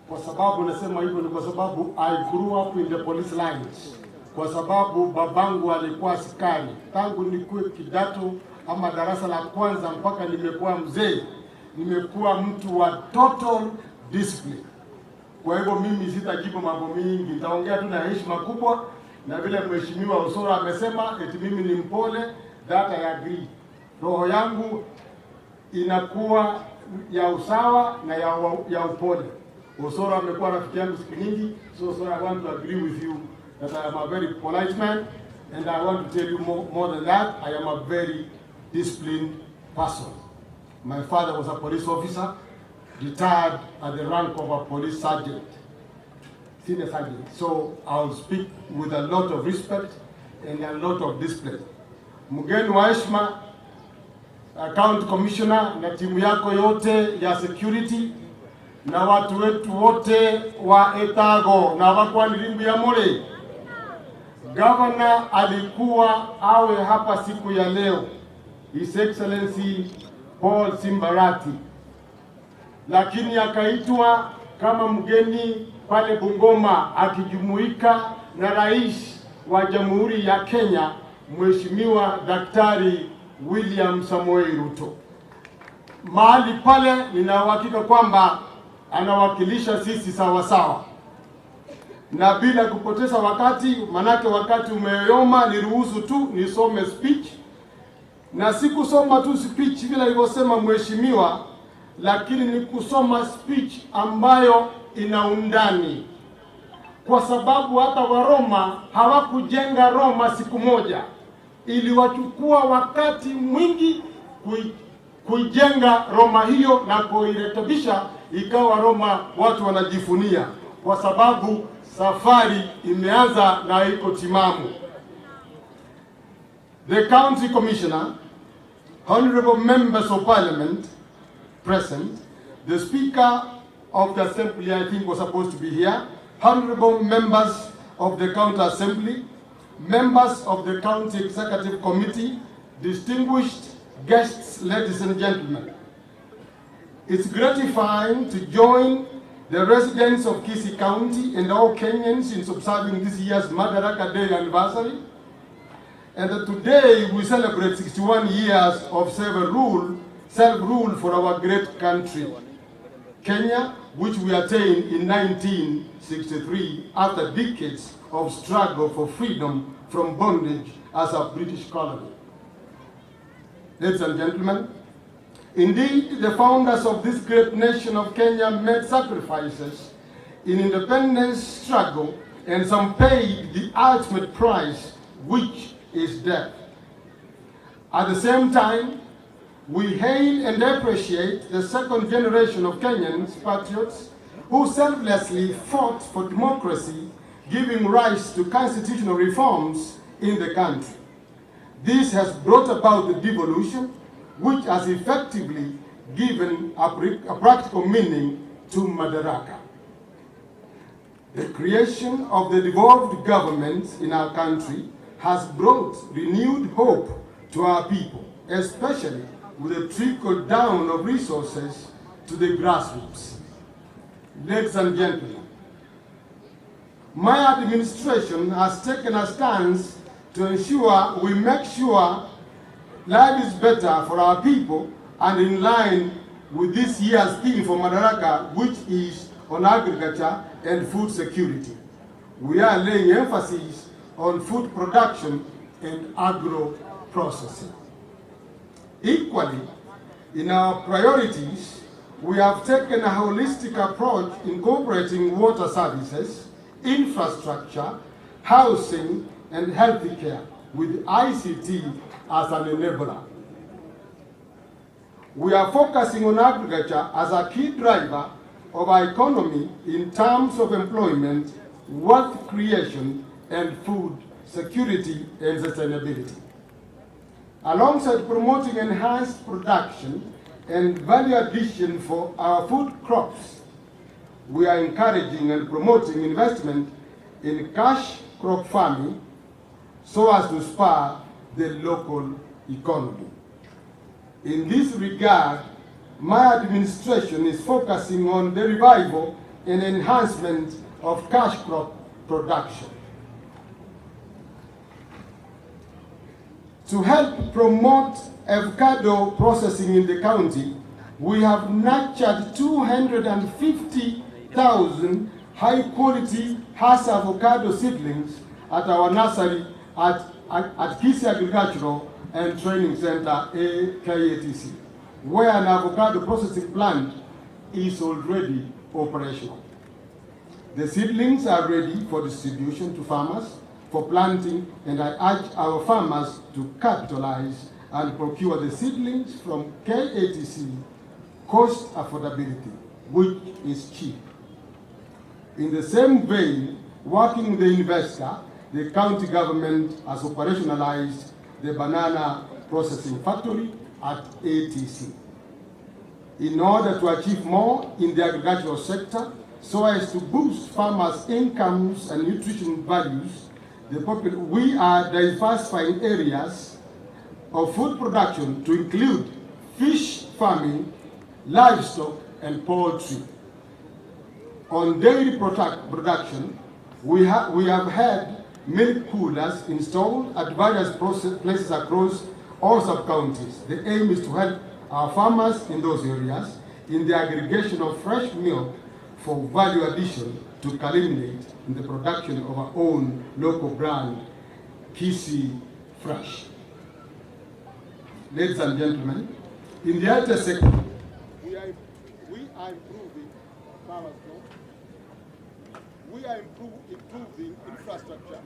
Kwa sababu nasema hivyo ni kwa sababu I grew up in the police lines. Kwa sababu babangu alikuwa askari. Tangu nikuwe kidato ama darasa la kwanza mpaka nimekuwa mzee, nimekuwa mtu wa total discipline. Kwa hivyo mimi sitajibu mambo mingi, nitaongea tu na heshima kubwa, na vile mheshimiwa Osoro amesema eti mimi ni mpole, that I agree. Roho yangu inakuwa ya usawa na ya upole. Osoro amekuwa rafiki yangu siku nyingi, so I want to agree with you that I am a very polite man, and I want to tell you more than that, I am a very disciplined person. My father was a police officer, retired at the rank of a police sergeant, senior sergeant. So I'll speak with a lot of respect and a lot of discipline. Mgeni wa heshima, County Commissioner na timu yako yote ya security na watu wetu wote wa Etago na wakwani limbu ya mole. Governor alikuwa awe hapa siku ya leo, His Excellency Paul Simbarati, lakini akaitwa kama mgeni pale Bungoma akijumuika na rais wa Jamhuri ya Kenya Mheshimiwa Daktari William Samoei Ruto. Mahali pale nina uhakika kwamba anawakilisha sisi sawa sawa. Na bila kupoteza wakati, manake wakati umeyoyoma, niruhusu tu nisome speech. Na sikusoma tu speech vile alivyosema mheshimiwa, lakini ni kusoma speech ambayo ina undani. Kwa sababu hata Waroma hawakujenga Roma siku moja. Iliwachukua wakati mwingi kuijenga Roma hiyo na kuirekebisha ikawa Roma watu wanajifunia, kwa sababu safari imeanza na iko timamu. The County Commissioner, honorable members of Parliament present, the Speaker of the Assembly I think was supposed to be here, honorable members of the County Assembly, members of the County Executive Committee, distinguished guests, ladies and gentlemen. It's gratifying to join the residents of Kisii County and all Kenyans in observing this year's Madaraka Day anniversary. And today we celebrate 61 years of self-rule for our great country, Kenya, which we attained in 1963 after decades of struggle for freedom from bondage as a British colony. Ladies and gentlemen, indeed, the founders of this great nation of Kenya made sacrifices in independence struggle, and some paid the ultimate price, which is death. At the same time, we hail and appreciate the second generation of Kenyans patriots who selflessly fought for democracy, giving rise to constitutional reforms in the country. This has brought about the devolution, which has effectively given a practical meaning to Madaraka. The creation of the devolved governments in our country has brought renewed hope to our people, especially with the trickle down of resources to the grassroots. Ladies and gentlemen, my administration has taken a stance to ensure we make sure life is better for our people, and in line with this year's theme for Madaraka, which is on agriculture and food security. We are laying emphasis on food production and agro-processing. Equally, in our priorities, we have taken a holistic approach incorporating water services, infrastructure, housing, and health care, with ICT as an enabler. We are focusing on agriculture as a key driver of our economy in terms of employment, wealth creation, and food security and sustainability. Alongside promoting enhanced production and value addition for our food crops, we are encouraging and promoting investment in cash crop farming so as to spur the local economy. In this regard, my administration is focusing on the revival and enhancement of cash crop production. To help promote avocado processing in the county, we have nurtured 250,000 high-quality Hasa avocado seedlings at our nursery at Kisii Agricultural and Training Center, KATC, where an avocado processing plant is already operational. The seedlings are ready for distribution to farmers for planting, and I urge our farmers to capitalize and procure the seedlings from KATC cost affordability, which is cheap. In the same vein, working with the investor, the county government has operationalized the banana processing factory at ATC. In order to achieve more in the agricultural sector, so as to boost farmers' incomes and nutrition values, we are diversifying areas of food production to include fish farming, livestock, and poultry. On dairy production, we have had milk coolers installed at various places across all sub-counties. The aim is to help our farmers in those areas in the aggregation of fresh milk for value addition to culminate in the production of our own local brand, Kisii Fresh. Ladies and gentlemen, in the health sector, we are improving farmers' growth. We are improving infrastructure.